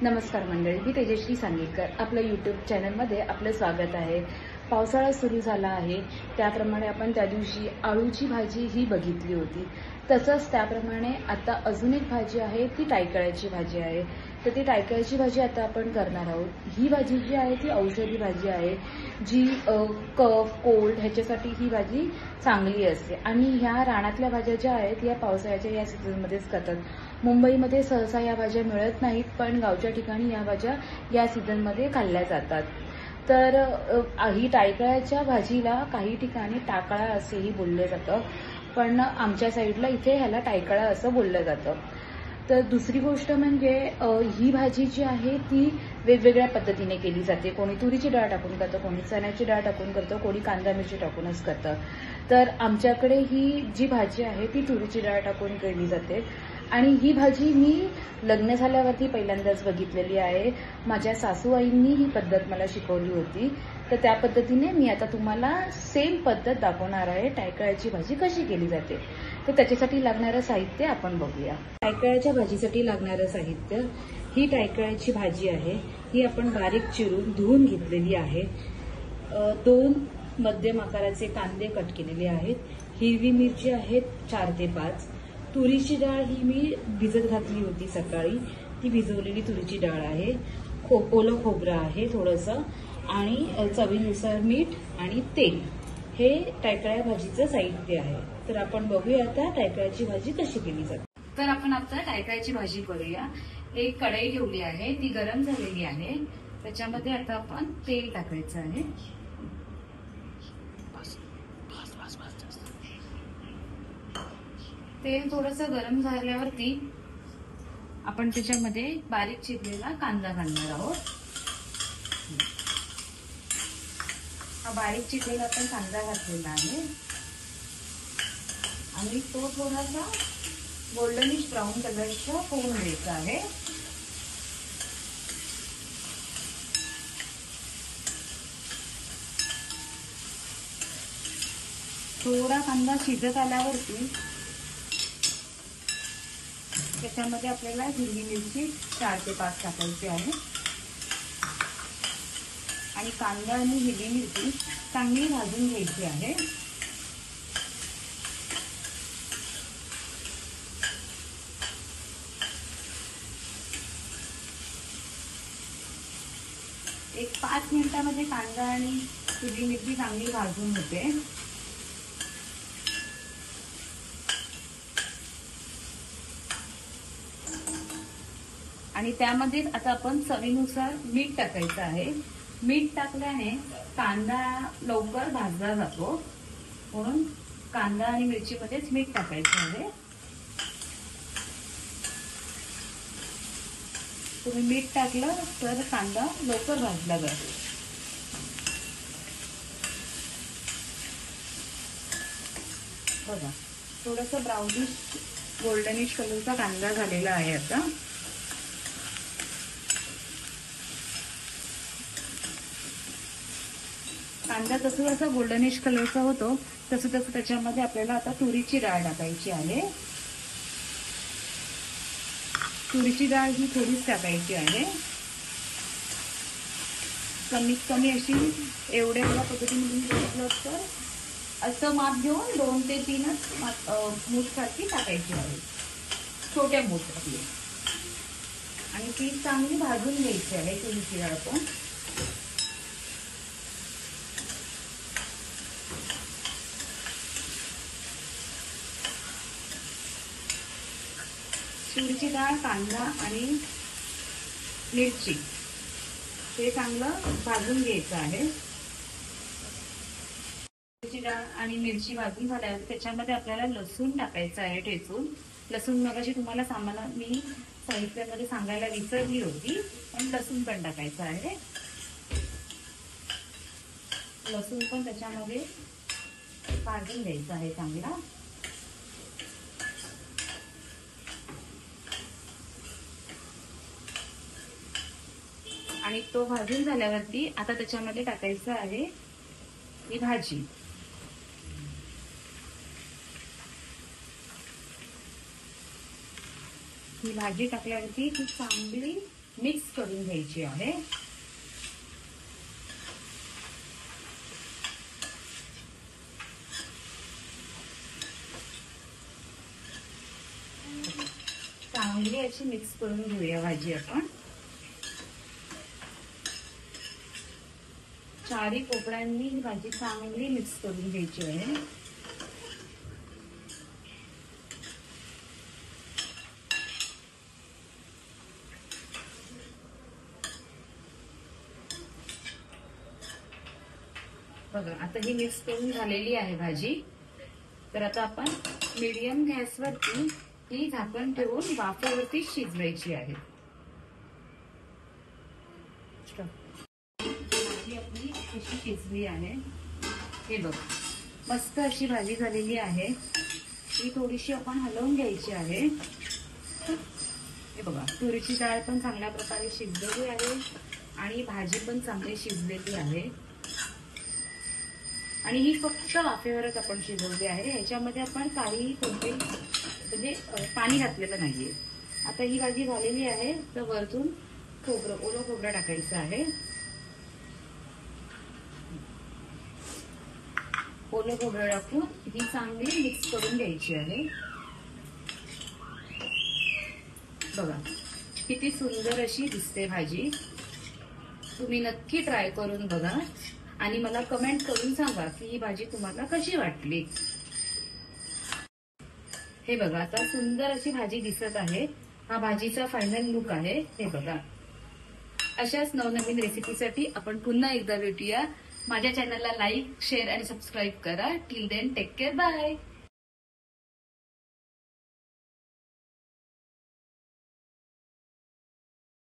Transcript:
नमस्कार मंडळी, मी तेजश्री सांगलीकर. आपल्या यूट्यूब चॅनलमध्ये आपलं स्वागत आहे. पावसाळा सुरू झाला आहे, त्याप्रमाणे आपण त्या दिवशी आळूची भाजी ही बघितली होती. तसंच त्याप्रमाणे आता अजून एक भाजी आहे, ती टायकळ्याची भाजी आहे. तर ती टायकळ्याची भाजी आता आपण करणार आहोत. ही भाजी जी आहे ती औषधी भाजी आहे, जी कफ कोल्ड ह्याच्यासाठी ही भाजी चांगली असते. आणि ह्या रानातल्या भाज्या ज्या आहेत या पावसाळ्याच्या या सीझनमध्येच करतात. मुंबईमध्ये सहसा या भाज्या मिळत नाहीत, पण गावच्या ठिकाणी या भाज्या या सीझनमध्ये खाल्ल्या जातात. तर ही टायकळ्याच्या भाजीला काही ठिकाणी टाकळा असेही बोललं जातं, पण आमच्या साईडला इथे ह्याला टायकळा असं बोललं जातं. तर दुसरी गोष्ट म्हणजे ही भाजी जी आहे ती वेगवेगळ्या पद्धतीने केली जाते. कोणी तुरीची डाळ टाकून करतं, कोणी चण्याची डाळ टाकून करतं, कोणी कांदा मिरची टाकूनच करतं. तर आमच्याकडे ही जी भाजी आहे ती तुरीची डाळ टाकून केली जाते. आणि ही भाजी मी लग्न झाल्यावरती पहिल्यांदाच बघितलेली आहे. माझ्या सासूबाईंनी ही पद्धत मला शिकवली होती. तर त्या पद्धतीने मी आता तुम्हाला सेम पद्धत दाखवणार आहे, टायकळ्याची भाजी कशी केली जाते. तर त्याच्यासाठी लागणारं साहित्य आपण बघूया. टायकळ्याच्या भाजीसाठी लागणारं साहित्य, ही टायकळ्याची भाजी आहे. ही आपण बारीक चिरून धुवून घेतलेली आहे. 2 मध्यम आकाराचे कांदे कट केलेले आहेत. हिरवी मिरची आहेत 4 ते 5. तुरीची डाळ ही मी भिजत घातली होती सकाळी, ती भिजवलेली तुरीची डाळ आहे. ओलं खोबरं आहे थोडंसं, आणि चवीनुसार मीठ आणि तेल, हे टायकळ्या भाजीचं साहित्य आहे. तर आपण बघूया आता टायकळ्याची भाजी कशी केली जाते. तर आपण आता टायकळ्याची भाजी करूया. एक कढई ठेवली आहे, ती गरम झालेली आहे. त्याच्यामध्ये आता आपण तेल टाकायचं आहे. तेल थोडंसं गरम झाल्यावरती आपण त्याच्यामध्ये बारीक चिरलेला कांदा घालणार आहोत. हा बारीक चिरलेला आपण कांदा घातलेला आहे आणि तो थोडासा गोल्डनिश ब्राऊन कलरचा होऊन द्यायचा आहे. थोडा कांदा शिजत आल्यावरती त्याच्यामध्ये आपल्याला हिरवी मिरची 4 ते 5 टाकायची आहे. आणि कांदा आणि हिरवी मिरची चांगली भाजून घ्यायची आहे. एक 5 मिनिटांमध्ये कांदा आणि हिरवी मिरची चांगली भाजून होते. आणि त्यामध्ये आता आपण चवीनुसार मीठ टाकायचं आहे. मीठ टाकल्याने कांदा लवकर भाजला जातो, म्हणून कांदा आणि मिरचीमध्येच मीठ टाकायचं आहे. तुम्ही मीठ टाकलं तर कांदा लवकर भाजला जातो. बघा, थोडंसं ब्राउनिश गोल्डनिश कलरचा कांदा झालेला आहे. आता कांदा जसं जसं गोल्डनिश कलरचा होतो तसं तसं त्याच्यामध्ये आपल्याला आता तुरीची डाळ टाकायची आहे. तुरीची डाळ ही थोडीच टाकायची आहे. कमीत कमी अशी एवढ्या पद्धतीने घेतलं तर असं माप घेऊन 2 ते 3च मूठ सारखी टाकायची आहे, छोट्या मूठ आपली. आणि ती चांगली भाजून घ्यायची आहे तुरीची डाळ पण. तुरीची डाळ, कांदा आणि मिरची हे चांगलं भाजून घ्यायचं आहे. तुरीची डाळ आणि मिरची भाजून झाल्यावर त्याच्यामध्ये आपल्याला लसूण टाकायचं आहे ठेचून. लसूण मगाशी तुम्हाला मी साहित्यामध्ये सांगायला विसरली होती, पण लसूण पण टाकायचं आहे. लसूण पण त्याच्यामध्ये भाजून घ्यायचं आहे चांगला. आणि तो भाजून झाल्यावरती आता त्याच्यामध्ये टाकायचं आहे ही भाजी. ही भाजी टाकल्यावरती ती चांगली मिक्स करून घ्यायची आहे. चांगली अशी मिक्स करून घेऊया भाजी आपण. चारी कोपऱ्यांनी ही भाजी चांगली मिक्स करून घ्यायची आहे. बघा आता ही मिक्स करून झालेली आहे भाजी. तर आता आपण मीडियम गॅसवरती ही झाकण ठेवून वाफेवरती शिजवायची आहे. भाजी आपली कशी शिजली आहे हे बघा. मस्त अशी भाजी झालेली आहे. ही थोडीशी आपण हलवून घ्यायची आहे. हे बघा तुरीची डाळ पण चांगल्या प्रकारे शिजलेली आहे आणि भाजी पण चांगली शिजलेली आहे. आणि ही फक्त वाफेवरच आपण शिजवली आहे. ह्याच्यामध्ये आपण काही कोणते म्हणजे पाणी घातलेलं नाहीये. आता ही भाजी झालेली आहे तर वरतून खोबरं, ओलं खोबरं टाकायचं आहे. ओलं खोबरं टाकून ही चांगली मिक्स करून घ्यायची आहे. बघा किती सुंदर अशी दिसते भाजी. तुम्ही नक्की ट्राय करून बघा आणि मला कमेंट करून सांगा की ही भाजी तुम्हाला कशी वाटली. हे बघा आता सुंदर अशी भाजी दिसत आहे. हा भाजीचा फायनल लुक आहे. हे बघा अशाच नवनवीन रेसिपीसाठी आपण पुन्हा एकदा भेटूया. माझ्या चॅनलला लाईक, शेअर आणि सबस्क्राईब करा. Till then take care. Bye.